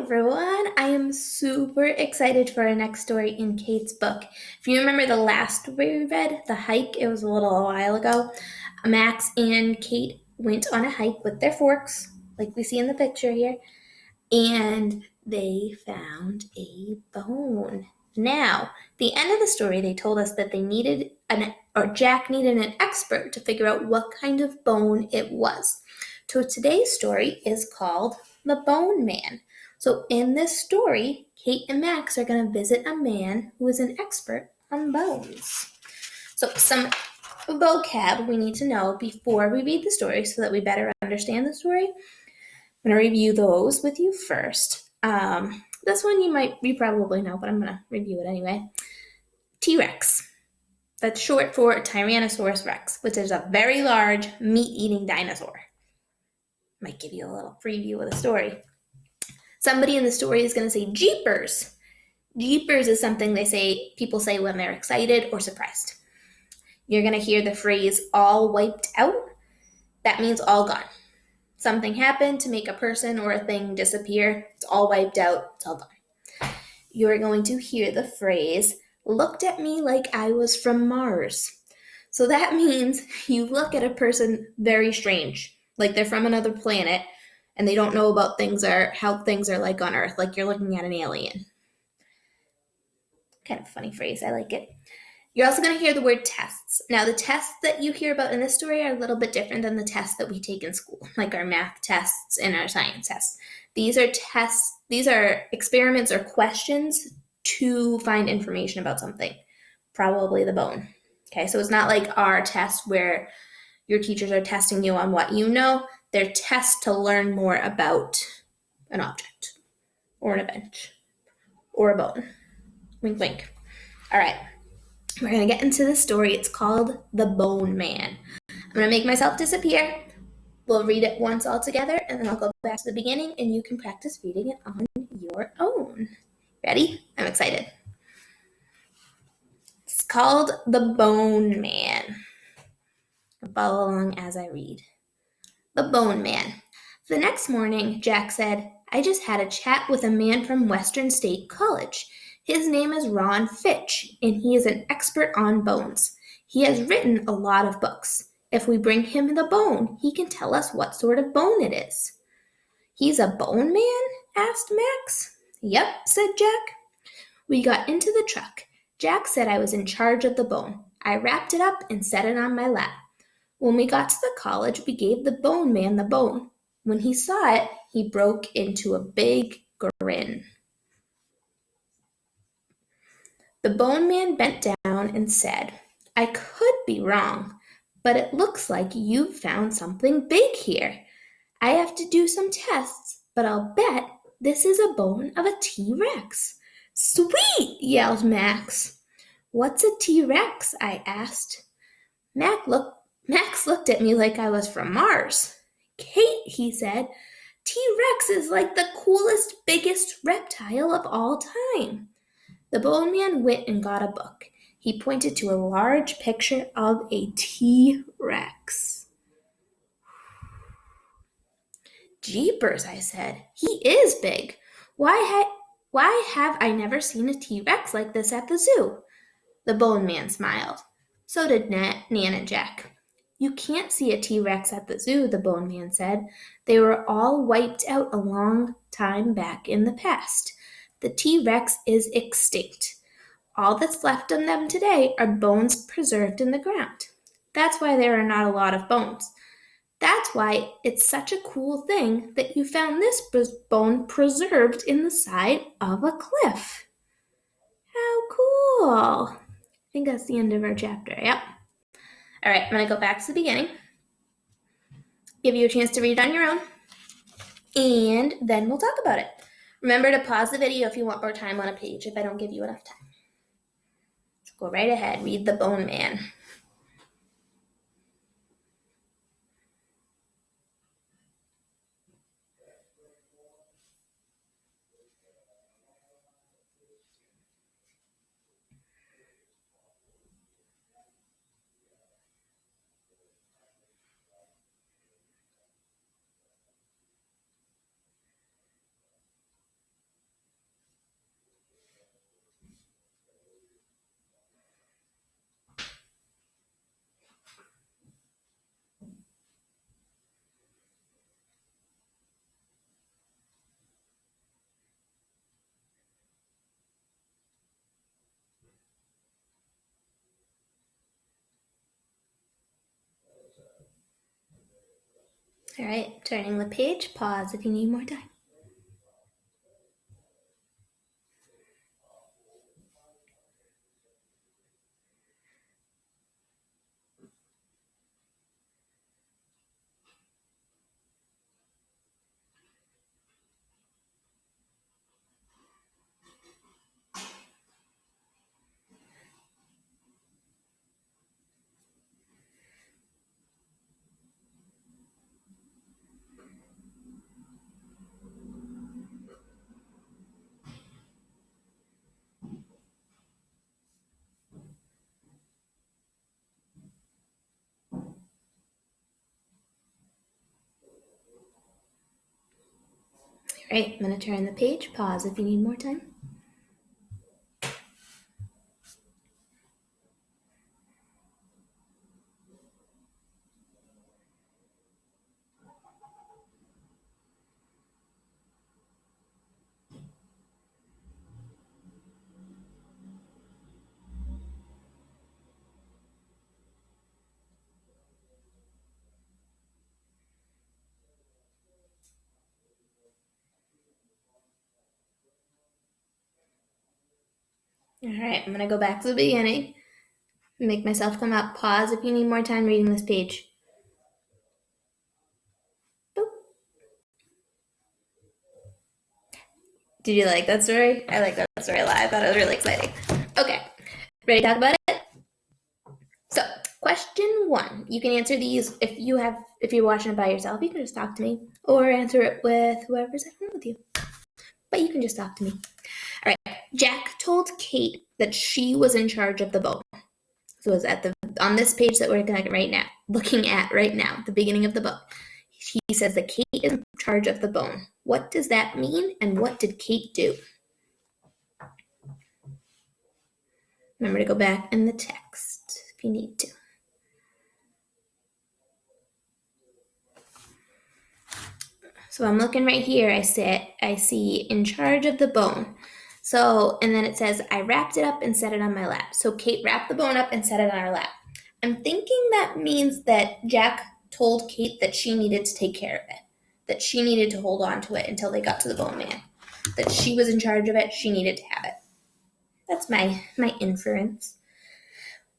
everyone. I am super excited for our next story in Kate's book. If you remember the last story we read, The Hike, it was a little while ago. Max and Kate went on a hike with their forks, like we see in the picture here, and they found a bone. Now, the end of the story, they told us that Jack needed an expert to figure out what kind of bone it was. So today's story is called The Bone Man. So in this story, Kate and Max are going to visit a man who is an expert on bones. So some vocab we need to know before we read the story so that we better understand the story. I'm going to review those with you first. This one you probably know, but I'm going to review it anyway. T-Rex. That's short for Tyrannosaurus Rex, which is a very large meat-eating dinosaur. Might give you a little preview of the story. Somebody in the story is going to say Jeepers. Jeepers is something people say when they're excited or surprised. You're going to hear the phrase all wiped out. That means all gone. Something happened to make a person or a thing disappear. It's all wiped out. It's all gone. You're going to hear the phrase looked at me like I was from Mars. So that means you look at a person very strange, like they're from another planet and they don't know about how things are like on Earth, like you're looking at an alien. Kind of funny phrase. I like it. You're also going to hear the word tests. Now, the tests that you hear about in this story are a little bit different than the tests that we take in school, like our math tests and our science tests. These are experiments or questions to find information about something, probably the bone. Okay, so it's not like our tests where your teachers are testing you on what you know. They're tests to learn more about an object or an event or a bone. Wink, wink. All right. We're going to get into the story. It's called The Bone Man. I'm going to make myself disappear. We'll read it once all together, and then I'll go back to the beginning, and you can practice reading it on your own. Ready? I'm excited. It's called The Bone Man. Follow along as I read. The Bone Man. The next morning, Jack said, I just had a chat with a man from Western State College. His name is Ron Fitch, and he is an expert on bones. He has written a lot of books. If we bring him the bone, he can tell us what sort of bone it is. He's a bone man? Asked Max. Yep, said Jack. We got into the truck. Jack said I was in charge of the bone. I wrapped it up and set it on my lap. When we got to the college, we gave the bone man the bone. When he saw it, he broke into a big grin. The bone man bent down and said, I could be wrong, but it looks like you've found something big here. I have to do some tests, but I'll bet this is a bone of a T-Rex. Sweet, yelled Max. What's a T-Rex? I asked. Max looked at me like I was from Mars. Kate, he said, T-Rex is like the coolest, biggest reptile of all time. The bone man went and got a book. He pointed to a large picture of a T-Rex. Jeepers, I said. He is big. Why have I never seen a T-Rex like this at the zoo? The bone man smiled. So did Nan and Jack. You can't see a T-Rex at the zoo, the bone man said. They were all wiped out a long time back in the past. The T-Rex is extinct. All that's left of them today are bones preserved in the ground. That's why there are not a lot of bones. That's why it's such a cool thing that you found this bone preserved in the side of a cliff. How cool! I think that's the end of our chapter. Yep. All right, I'm going to go back to the beginning, give you a chance to read it on your own, and then we'll talk about it. Remember to pause the video if you want more time on a page if I don't give you enough time. So go right ahead, read The Bone Man. All right, turning the page. Pause if you need more time. All right, I'm going to turn the page. Pause if you need more time. All right, I'm going to go back to the beginning. Make myself come up. Pause if you need more time reading this page. Boop. Did you like that story? I like that story a lot. I thought it was really exciting. Okay, ready to talk about it? So, question 1. You can answer these if you're watching it by yourself. You can just talk to me, or answer it with whoever's at home with you. But you can just talk to me. All right. Jack told Kate that she was in charge of the bone. So it's on this page that we're looking at right now, the beginning of the book. He says that Kate is in charge of the bone. What does that mean, and what did Kate do? Remember to go back in the text if you need to. So I'm looking right here. I see in charge of the bone. So, and then it says, I wrapped it up and set it on my lap. So Kate wrapped the bone up and set it on her lap. I'm thinking that means that Jack told Kate that she needed to take care of it, that she needed to hold on to it until they got to the bone man, that she was in charge of it, she needed to have it. That's my inference.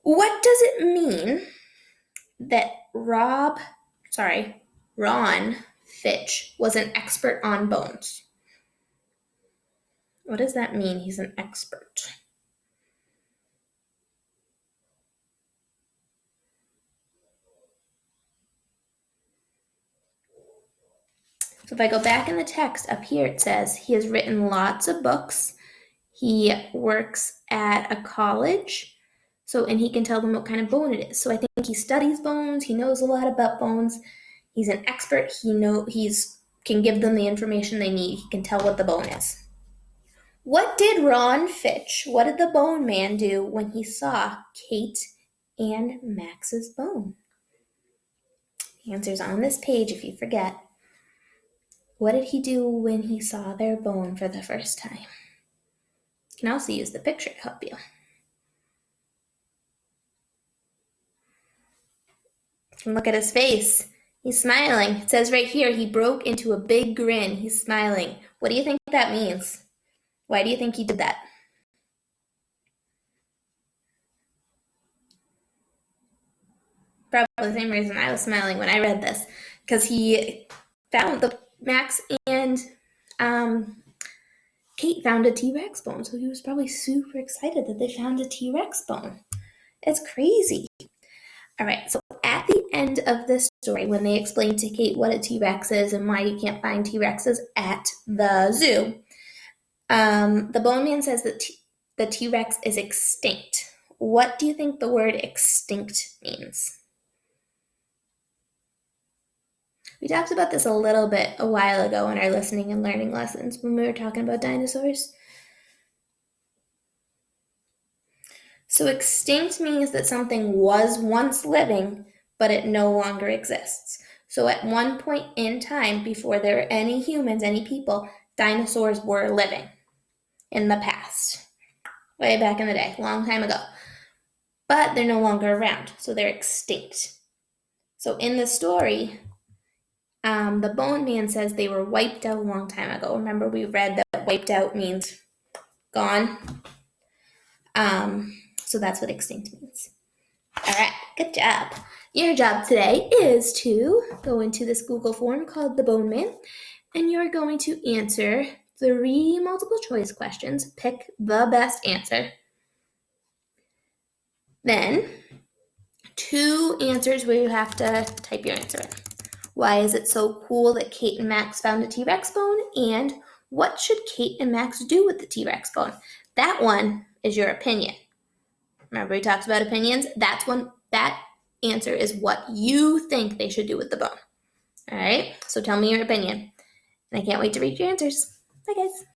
What does it mean that Ron Fitch was an expert on bones? What does that mean, he's an expert? So if I go back in the text up here, it says he has written lots of books. He works at a college. So, and he can tell them what kind of bone it is. So I think he studies bones. He knows a lot about bones. He's an expert. Can give them the information they need. He can tell what the bone is. What did what did the bone man do when he saw Kate and Max's bone? The answer's on this page if you forget. What did he do when he saw their bone for the first time? You can also use the picture to help you. You can look at his face. He's smiling. It says right here, he broke into a big grin. He's smiling. What do you think that means? Why do you think he did that? Probably the same reason I was smiling when I read this, because he found Max and Kate found a T-Rex bone, so he was probably super excited that they found a T-Rex bone. It's crazy. All right, so at the end of this story, when they explain to Kate what a T-Rex is and why you can't find T-Rexes at the zoo, the bone man says that the T-Rex is extinct. What do you think the word extinct means? We talked about this a little bit a while ago in our listening and learning lessons when we were talking about dinosaurs. So extinct means that something was once living, but it no longer exists. So at one point in time, before there were any humans, any people, dinosaurs were living in the past. Way back in the day, long time ago. But they're no longer around, so they're extinct. So in the story, The Bone Man says they were wiped out a long time ago. Remember, we read that wiped out means gone. So that's what extinct means. All right, good job. Your job today is to go into this Google form called the Bone Man, and you're going to answer 3 multiple choice questions. Pick the best answer. Then 2 answers where you have to type your answer in. Why is it so cool that Kate and Max found a T-Rex bone? And what should Kate and Max do with the T-Rex bone? That one is your opinion. Remember we talked about opinions? That answer is what you think they should do with the bone. All right, so tell me your opinion. And I can't wait to read your answers. Bye, guys.